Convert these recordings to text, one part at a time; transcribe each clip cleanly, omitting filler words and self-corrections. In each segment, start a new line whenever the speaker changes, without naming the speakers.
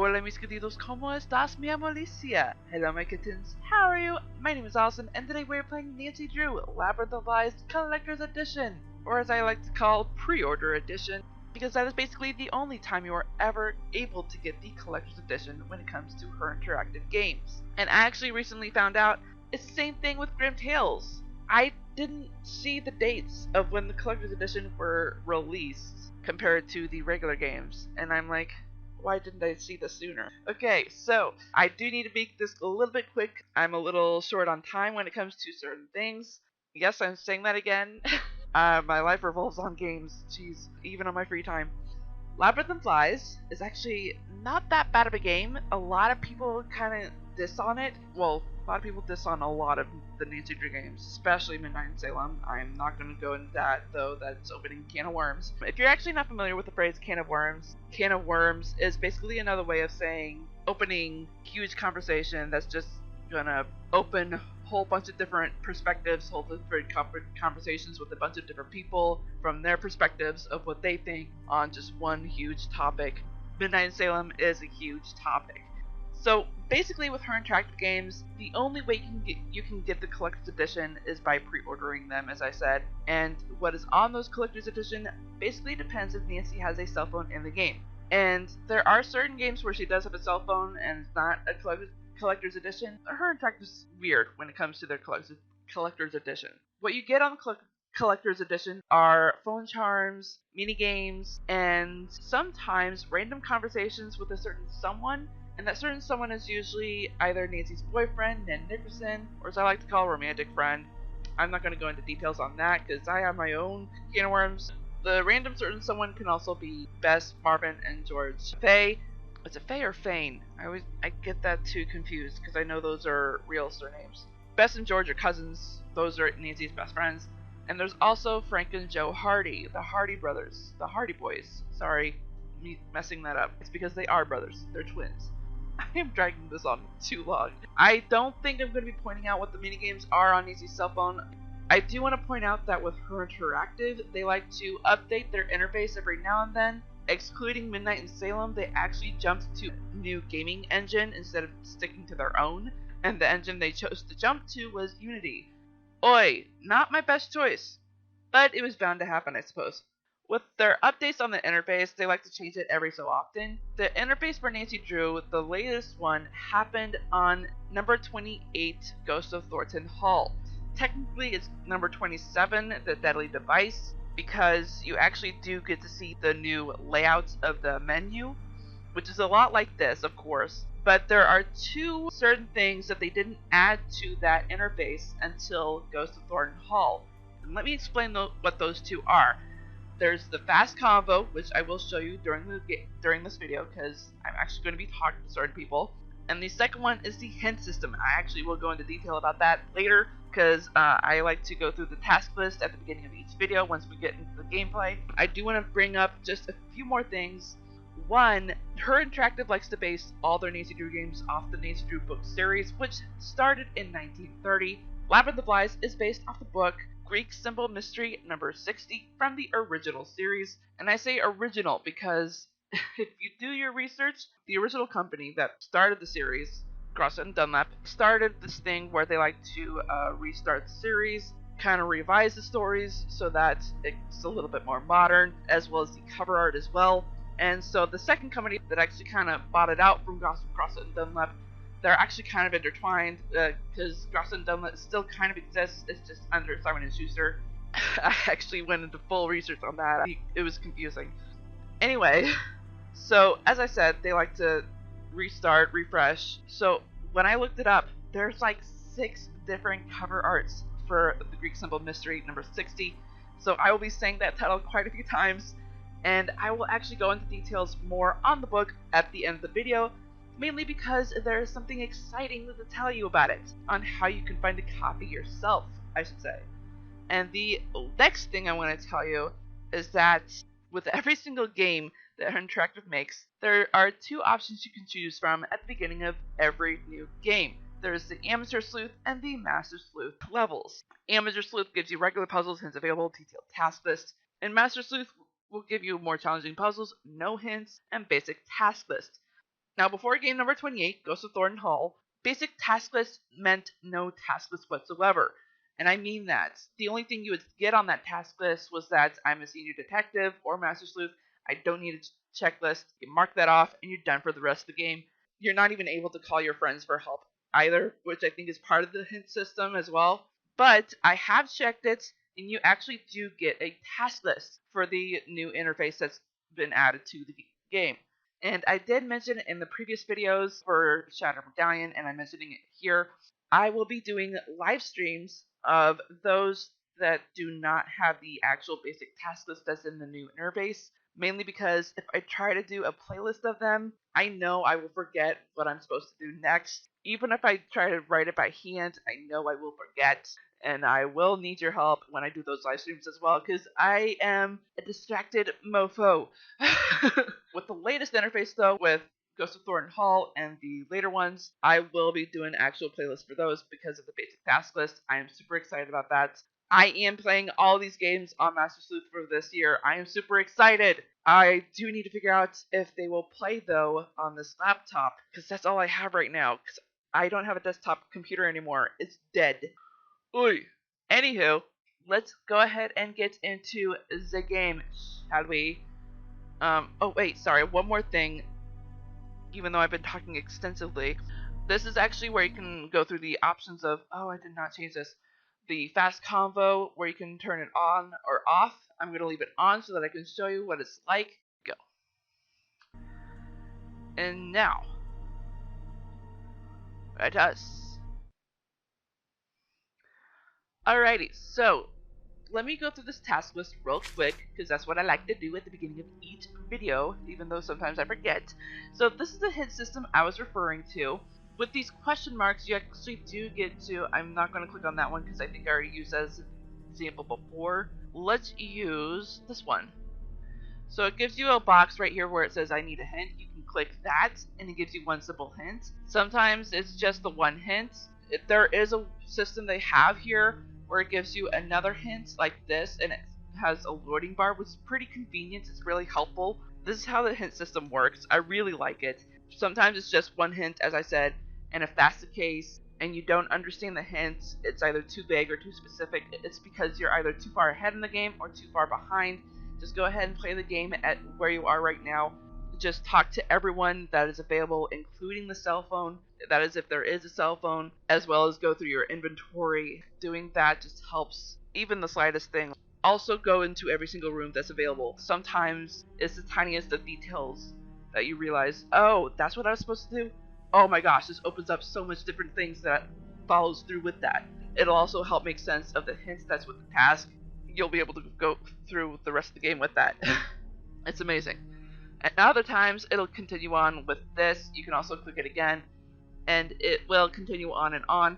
Hola mis queridos, ¿cómo estás? Me llamo Alicia. Hello my kittens, how are you? My name is Austin, and today we're playing Nancy Drew Labyrinth of Lies Collector's Edition, or as I like to call, Pre-Order Edition, because that is basically the only time you are ever able to get the Collector's Edition when it comes to her interactive games. And I actually recently found out it's the same thing with Grim Tales. I didn't see the dates of when the Collector's Edition were released compared to the regular games, and I'm like, why didn't I see this sooner? Okay, so I do need to make this a little bit quick. I'm a little short on time when it comes to certain things. Yes, I'm saying that again. My life revolves on games. Jeez, even on my free time. Labyrinth of Lies is actually not that bad of a game. A lot of people kind of diss on it. Well, a lot of people diss on a lot of the Nancy Drew games, especially Midnight in Salem. I'm not going to go into that, though. That's opening a can of worms. If you're actually not familiar with the phrase can of worms is basically another way of saying opening huge conversation that's just going to open a whole bunch of different perspectives, whole different conversations with a bunch of different people from their perspectives of what they think on just one huge topic. Midnight in Salem is a huge topic. So basically with her interactive games, the only way you can get the collector's edition is by pre-ordering them, as I said, and what is on those collector's edition basically depends if Nancy has a cell phone in the game. And there are certain games where she does have a cell phone and it's not a collector's edition. Her interactive is weird when it comes to their collector's edition. What you get on the collector's edition are phone charms, mini games, and sometimes random conversations with a certain someone. And that certain someone is usually either Nancy's boyfriend, Ned Nickerson, or as I like to call, romantic friend. I'm not going to go into details on that because I have my own can of worms. The random certain someone can also be Bess, Marvin, and George. Faye. Is it Faye or Fane? I get that too confused because I know those are real surnames. Bess and George are cousins. Those are Nancy's best friends. And there's also Frank and Joe Hardy, the Hardy brothers, the Hardy boys. Sorry, me messing that up. It's because they are brothers. They're twins. I am dragging this on too long. I don't think I'm going to be pointing out what the minigames are on Nancy's cell phone. I do want to point out that with her interactive, they like to update their interface every now and then. Excluding Midnight in Salem, they actually jumped to a new gaming engine instead of sticking to their own, and the engine they chose to jump to was Unity. Oi, not my best choice, but it was bound to happen, I suppose. With their updates on the interface, they like to change it every so often. The interface for Nancy Drew, the latest one, happened on number 28, Ghost of Thornton Hall. Technically, it's number 27, The Deadly Device, because you actually do get to see the new layout of the menu, which is a lot like this, of course. But there are two certain things that they didn't add to that interface until Ghost of Thornton Hall. And let me explain what those two are. There's the fast convo, which I will show you during this video because I'm actually going to be talking to certain people. And the second one is the hint system. I actually will go into detail about that later because I like to go through the task list at the beginning of each video once we get into the gameplay. I do want to bring up just a few more things. One, her interactive likes to base all their Nancy Drew games off the Nancy Drew book series, which started in 1930. Labyrinth of Lies is based off the book Greek Symbol Mystery number 60 from the original series. And I say original because if you do your research, the original company that started the series, Grosset and Dunlap, started this thing where they like to restart the series, kind of revise the stories so that it's a little bit more modern, as well as the cover art as well. And so the second company that actually kind of bought it out from Grosset and Dunlap, they're actually kind of intertwined because Grosset and Dunlap still kind of exists. It's just under Simon & Schuster. I actually went into full research on that. It was confusing. Anyway, so as I said, they like to restart, refresh. So when I looked it up, there's like 6 different cover arts for the Greek Symbol Mystery number 60. So I will be saying that title quite a few times, and I will actually go into details more on the book at the end of the video, mainly because there is something exciting to tell you about it, on how you can find a copy yourself, I should say. And the next thing I want to tell you is that with every single game that Interactive makes, there are 2 options you can choose from at the beginning of every new game. There's the Amateur Sleuth and the Master Sleuth levels. Amateur Sleuth gives you regular puzzles, hints available, detailed task list, and Master Sleuth will give you more challenging puzzles, no hints, and basic task list. Now, before game number 28, Ghost of Thornton Hall, basic task list meant no task list whatsoever. And I mean that. The only thing you would get on that task list was that I'm a senior detective or master sleuth. I don't need a checklist. You mark that off and you're done for the rest of the game. You're not even able to call your friends for help either, which I think is part of the hint system as well. But I have checked it, and you actually do get a task list for the new interface that's been added to the game. And I did mention in the previous videos for Shattered Medallion, and I'm mentioning it here, I will be doing live streams of those that do not have the actual basic task list that's in the new interface. Mainly because if I try to do a playlist of them, I know I will forget what I'm supposed to do next. Even if I try to write it by hand, I know I will forget. And I will need your help when I do those live streams as well, because I am a distracted mofo. With the latest interface, though, with Ghost of Thornton Hall and the later ones, I will be doing actual playlists for those because of the basic task list. I am super excited about that. I am playing all these games on Master Sleuth for this year. I am super excited. I do need to figure out if they will play, though, on this laptop, because that's all I have right now, because I don't have a desktop computer anymore. It's dead. Oy. Anywho, let's go ahead and get into the game, shall we? Oh wait, sorry, one more thing. Even though I've been talking extensively, this is actually where you can go through the options of, oh, I did not change this. The fast convo, where you can turn it on or off. I'm going to leave it on so that I can show you what it's like. Go. And now, let us. Alrighty, so let me go through this task list real quick, because that's what I like to do at the beginning of each video, even though sometimes I forget. So this is the hint system I was referring to. With these question marks, you actually do get to, I'm not going to click on that one because I think I already used that as an example before. Let's use this one. So it gives you a box right here where it says I need a hint. You can click that and it gives you one simple hint. Sometimes it's just the one hint. There is a system they have here where it gives you another hint like this, and it has a loading bar, which is pretty convenient. It's really helpful. This is how the hint system works. I really like it. Sometimes it's just one hint, as I said, and if that's the case and you don't understand the hints, it's either too vague or too specific. It's because you're either too far ahead in the game or too far behind. Just go ahead and play the game at where you are right now. Just talk to everyone that is available, including the cell phone. That is if there is a cell phone, as well as go through your inventory. Doing that just helps even the slightest thing. Also go into every single room that's available. Sometimes it's the tiniest of details that you realize, oh, that's what I was supposed to do? Oh my gosh, this opens up so much different things that follows through with that. It'll also help make sense of the hints that's with the task. You'll be able to go through the rest of the game with that. It's amazing. At other times, it'll continue on with this. You can also click it again, and it will continue on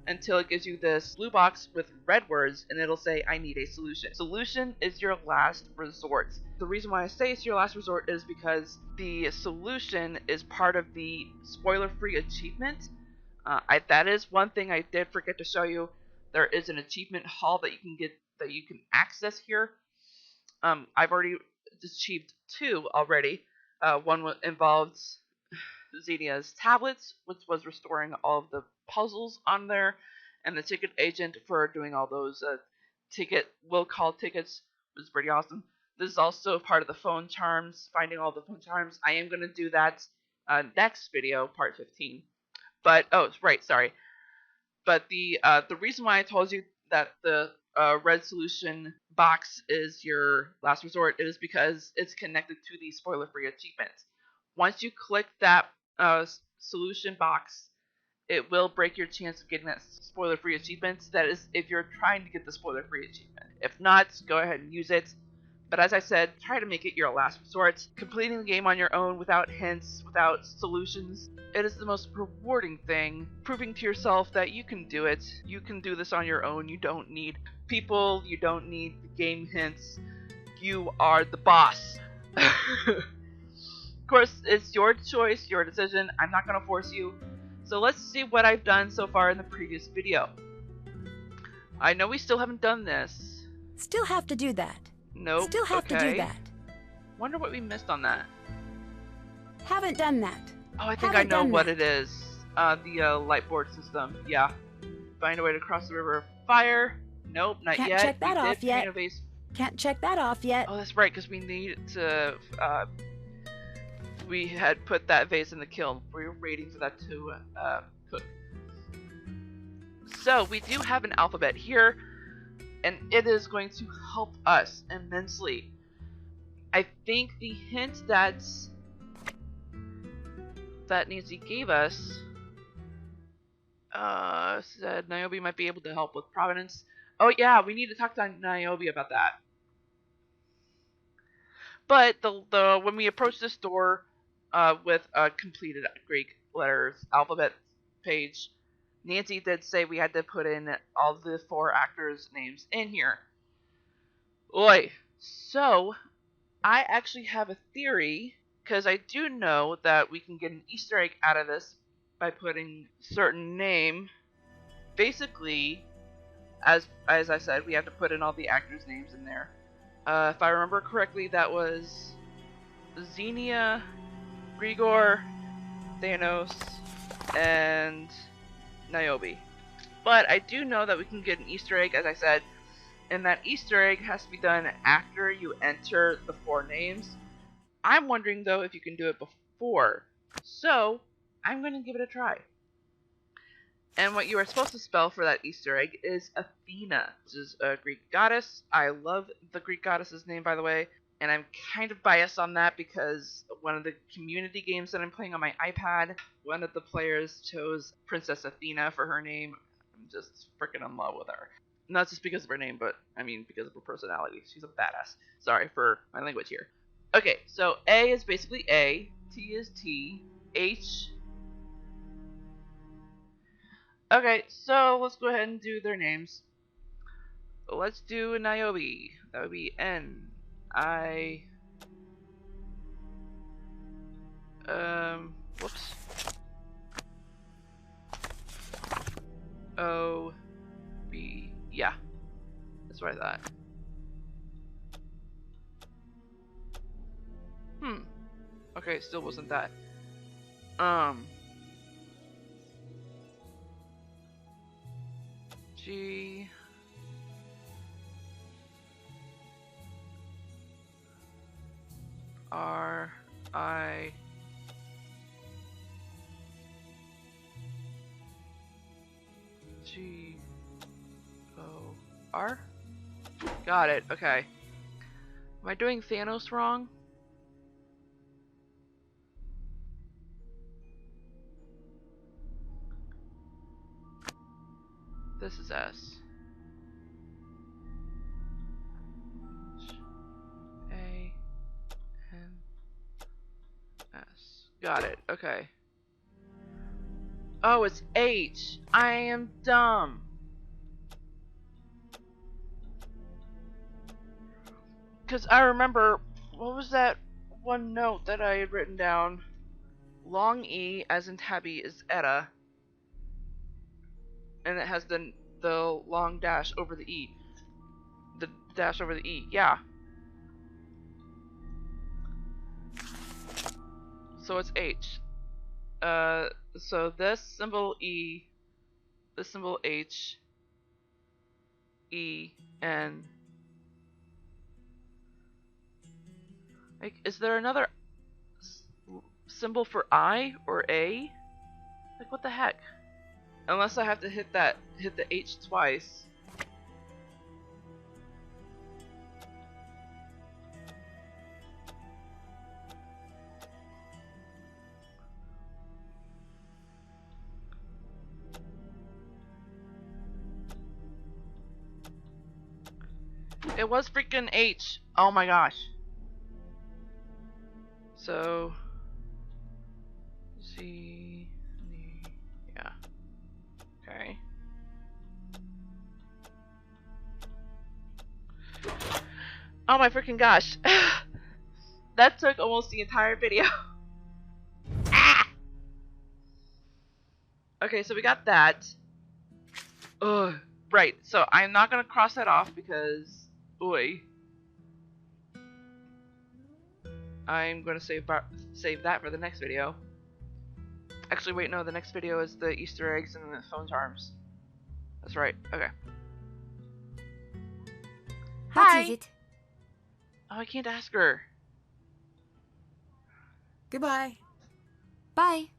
until it gives you this blue box with red words, and it'll say, I need a solution. Solution is your last resort. The reason why I say it's your last resort is because the solution is part of the spoiler-free achievement. That is one thing I did forget to show you. There is an achievement hall that you can get, that you can access here. I've already achieved 2 already. One involved Xenia's tablets, which was restoring all of the puzzles on there, and the ticket agent for doing all those will call tickets was pretty awesome. This is also part of the phone charms, finding all the phone charms. I am going to do that next video, part 15. But, oh, right, sorry. But the reason why I told you that the red solution box is your last resort is because it's connected to the spoiler-free achievements. Once you click that solution box, it will break your chance of getting that spoiler-free achievement. That is if you're trying to get the spoiler-free achievement. If not, go ahead and use it. But as I said, try to make it your last resort. Completing the game on your own without hints, without solutions, it is the most rewarding thing. Proving to yourself that you can do it. You can do this on your own. You don't need people. You don't need game hints. You are the boss. Of course, it's your choice, your decision. I'm not going to force you. So let's see what I've done so far in the previous video. I know we still haven't done this.
Still have to do that.
Nope.
Still have to do that.
Wonder what we missed on that.
Haven't done that.
Oh, I think I know what it is. The light board system. Yeah. Find a way to cross the river of fire. Nope, not
Can't
yet.
check that
We
off
did paint
yet.
a vase.
Can't check that off yet.
Oh, that's right, because we need to. We had put that vase in the kiln. We were waiting for that to cook. So we do have an alphabet here, and it is going to help us immensely. I think the hint that Nancy gave us said Niobe might be able to help with Providence. Oh yeah, we need to talk to Niobe about that. But the when we approached this door with a completed Greek letters alphabet page, Nancy did say we had to put in all the 4 actors' names in here. Oi. So I actually have a theory, because I do know that we can get an Easter egg out of this by putting certain name. Basically, as I said, we have to put in all the actors' names in there. If I remember correctly, that was Xenia, Grigor, Thanos, and Niobe. But I do know that we can get an Easter egg, as I said, and that Easter egg has to be done after you enter the 4 names. I'm wondering, though, if you can do it before. So, I'm going to give it a try. And what you are supposed to spell for that Easter egg is Athena, which is a Greek goddess. I love the Greek goddess's name, by the way, and I'm kind of biased on that because one of the community games that I'm playing on my iPad, one of the players chose Princess Athena for her name. I'm just freaking in love with her. Not just because of her name, but I mean because of her personality. She's a badass. Sorry for my language here. Okay, so A is basically A, T is T, H. Okay, so let's go ahead and do their names. Let's do Niobe. That would be N I. Whoops. O B. Yeah, that's what I thought. Okay, still wasn't that. G. R. I. G. O. R? Got it, okay. Am I doing Thanos wrong? This is S. A. N. S. Got it, okay. Oh, it's H. I am dumb. Because I remember, what was that one note that I had written down? Long E, as in tabby, is Etta. And it has the long dash over the E. The dash over the E, yeah. So it's H. So this symbol E, this symbol H, E, N. Like, is there another symbol for I or A? Like, what the heck? Unless I have to hit the H twice. It was freaking H. Oh my gosh. So Z, yeah. Okay. Oh my freaking gosh. That took almost the entire video. Ah! Okay, so we got that. Ugh. Right, so I'm not gonna cross that off because, oi. I'm gonna save that for the next video. Actually, wait, no, the next video is the Easter eggs and the phone charms. That's right, okay.
What
Hi!
is it?
Oh, I can't ask her.
Goodbye.
Bye.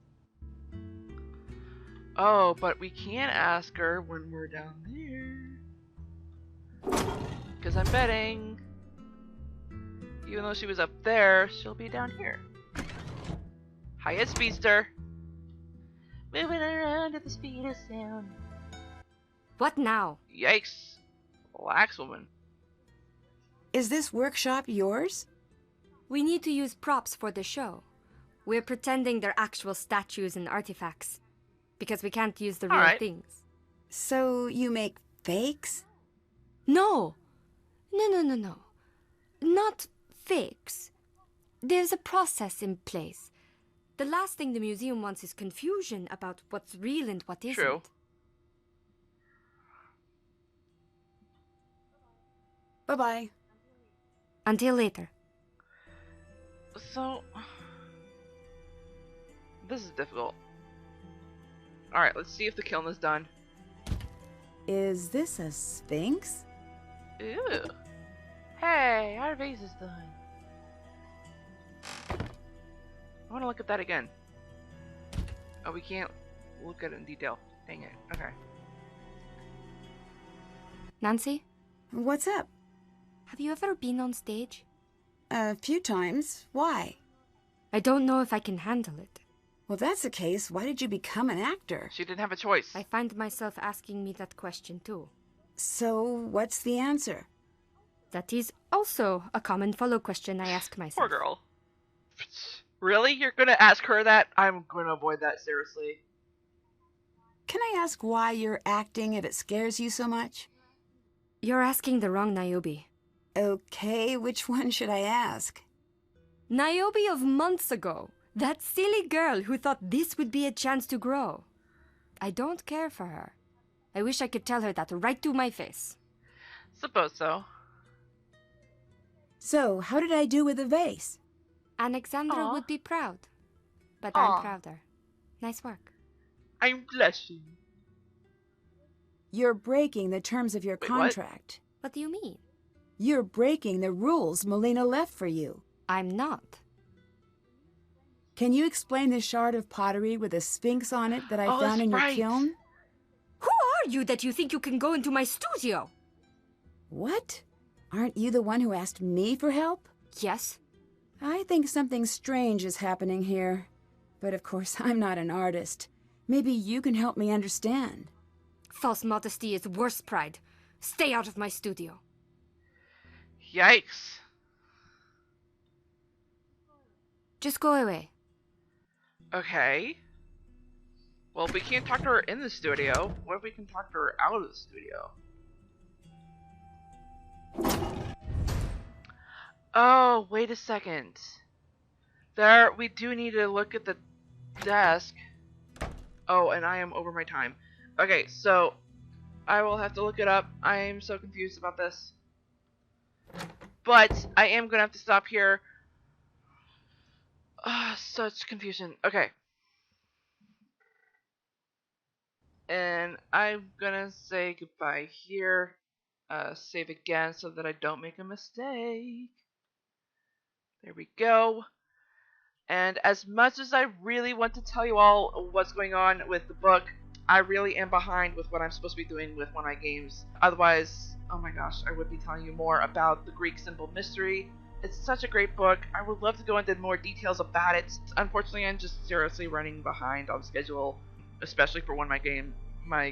Oh, but we can't ask her when we're down there. Because I'm betting, even though she was up there, she'll be down here. Hiya, Speedster. Moving around at the speed of sound.
What now?
Yikes. Relax, woman.
Is this workshop yours?
We need to use props for the show. We're pretending they're actual statues and artifacts. Because we can't use the real
Alright.
things.
So you make fakes?
No! No. Not fakes. There's a process in place. The last thing the museum wants is confusion about what's real and what isn't.
True.
Bye-bye.
Until later.
So, this is difficult. Alright, let's see if the kiln is done.
Is this a sphinx?
Ew. Hey, our vase is done. I want to look at that again. Oh, we can't look at it in detail. Dang it. Okay.
Nancy,
What's up?
have you ever been on stage?
A few times. Why?
I don't know if I can handle it.
Well, if that's the case, why did you become an actor?
She didn't have a choice.
I find myself asking me that question too.
So, what's the answer?
That is also a common follow question I ask myself.
Poor girl. Really? You're gonna ask her that? I'm gonna avoid that, seriously.
Can I ask why you're acting if it scares you so much?
You're asking the wrong Niobe.
Okay, which one should I ask?
Niobe of months ago. That silly girl who thought this would be a chance to grow. I don't care for her. I wish I could tell her that right to my face.
Suppose so.
So, how did I do with the vase?
Alexandra
Aw.
would be proud. But
Aw.
I'm prouder. Nice work.
I'm blushing.
You're breaking the terms of your
Wait, what?
contract.
What do you mean?
You're breaking the rules Melina left for you.
I'm not.
Can you explain the shard of pottery with a sphinx on it that I
Oh,
found
that's
in your
right.
kiln?
Who are you that you think you can go into my studio?
What? Aren't you the one who asked me for help?
Yes.
I think something strange is happening here. But of course, I'm not an artist. Maybe you can help me understand.
False modesty is worse pride. Stay out of my studio.
Yikes.
Just go away.
Okay. Well, if we can't talk to her in the studio, what if we can talk to her out of the studio? Oh, wait a second. We do need to look at the desk. Oh, and I am over my time. Okay, so I will have to look it up. I am so confused about this. But I am gonna have to stop here. Such confusion. Okay. And I'm gonna say goodbye here. Save again so that I don't make a mistake. There we go. And as much as I really want to tell you all what's going on with the book, I really am behind with what I'm supposed to be doing with one of my games. Otherwise, oh my gosh, I would be telling you more about the Greek symbol mystery. It's such a great book. I would love to go into more details about it. Unfortunately, I'm just seriously running behind on schedule, especially for my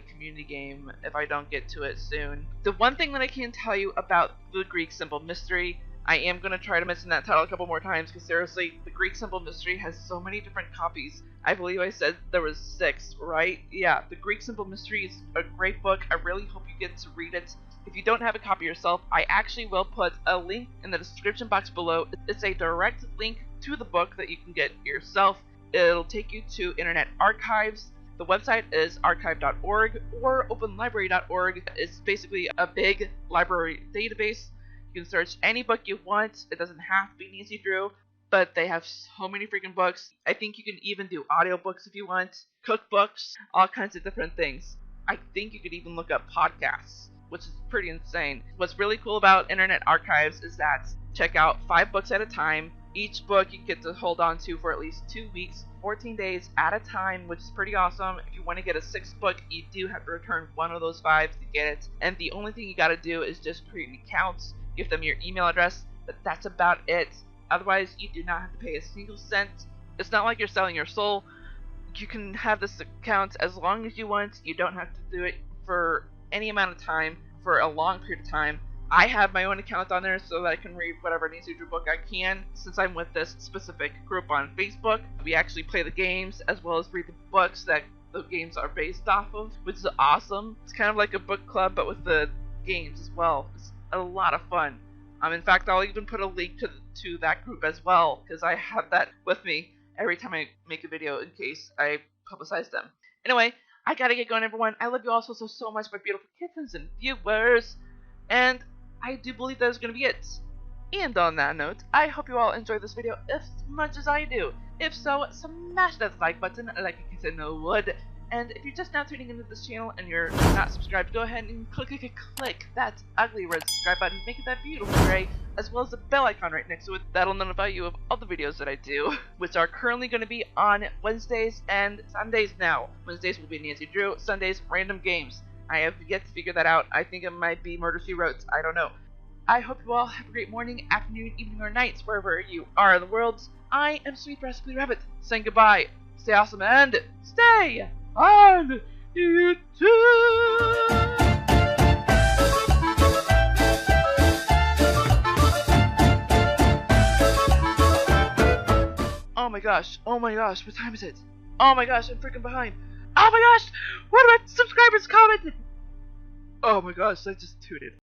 community game, if I don't get to it soon. The one thing that I can tell you about the Greek symbol mystery, I am going to try to mention that title a couple more times, because seriously, the Greek symbol mystery has so many different copies. I believe I said there was 6, right? Yeah, the Greek symbol mystery is a great book. I really hope you get to read it. If you don't have a copy yourself, I actually will put a link in the description box below. It's a direct link to the book that you can get yourself. It'll take you to Internet Archives. The website is archive.org or openlibrary.org. It's basically a big library database. You can search any book you want. It doesn't have to be Nancy Drew. but they have so many freaking books. I think you can even do audiobooks if you want, cookbooks, all kinds of different things. I think you could even look up podcasts, which is pretty insane. What's really cool about Internet Archives is that check out 5 books at a time. Each book you get to hold on to for at least 2 weeks, 14 days at a time, which is pretty awesome. If you want to get a 6th book, you do have to return one of those 5 to get it. And the only thing you gotta do is just create an account, give them your email address, but that's about it. Otherwise, you do not have to pay a single cent. It's not like you're selling your soul. You can have this account as long as you want. You don't have to do it for any amount of time, for a long period of time. I have my own account on there so that I can read whatever Nancy Drew book I can. Since I'm with this specific group on Facebook, we actually play the games as well as read the books that the games are based off of, which is awesome. It's kind of like a book club, but with the games as well. It's a lot of fun. In fact, I'll even put a link to that group as well, because I have that with me every time I make a video in case I publicize them. Anyway, I gotta get going, everyone. I love you all so much, my beautiful kittens and viewers. And I do believe that is going to be it. And on that note, I hope you all enjoyed this video as much as I do. If so, smash that like button like I said no would. And if you're just now tuning into this channel and you're not subscribed, go ahead and click that ugly red subscribe button, make it that beautiful gray, as well as the bell icon right next to it. That'll notify you of all the videos that I do, which are currently going to be on Wednesdays and Sundays now. Wednesdays will be Nancy Drew, Sundays random games. I have yet to figure that out. I think it might be Murder She Wrote. I don't know. I hope you all have a great morning, afternoon, evening, or night, wherever you are in the world. I am Sweet Recipe Rabbit, saying goodbye. Stay awesome and stay on YouTube! Oh my gosh, what time is it? Oh my gosh, I'm freaking behind. Oh my gosh, what are my subscribers commented? Oh my gosh, I just tooted.